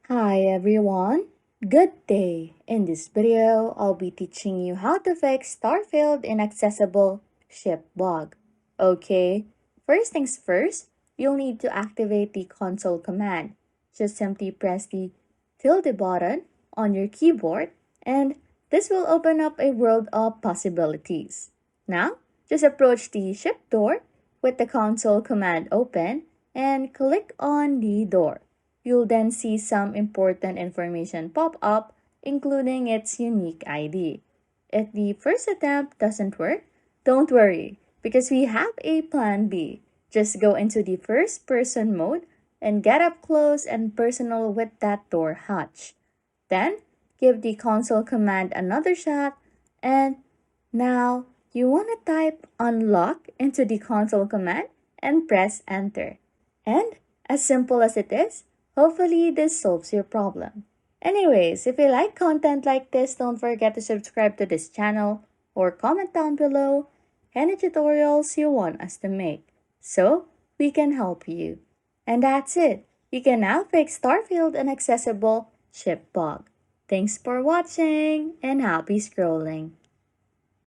Hi everyone, good day. In this video, I'll be teaching you how to fix Starfield Inaccessible Ship Bug. Okay, first things first, you'll need to activate the console command. Just simply press the tilde button on your keyboard and this will open up a world of possibilities. Now, just approach the ship door with the console command open and click on the door. You'll then see some important information pop up, including its unique ID. If the first attempt doesn't work, don't worry, because we have a plan B. Just go into the first person mode and get up close and personal with that door hatch. Then, give the console command another shot, and now you want to type unlock into the console command and press enter. And as simple as it is, hopefully this solves your problem. Anyways, if you like content like this, don't forget to subscribe to this channel or comment down below any tutorials you want us to make so we can help you. And that's it. You can now fix Starfield Inaccessible Ship Bug. Thanks for watching and happy scrolling.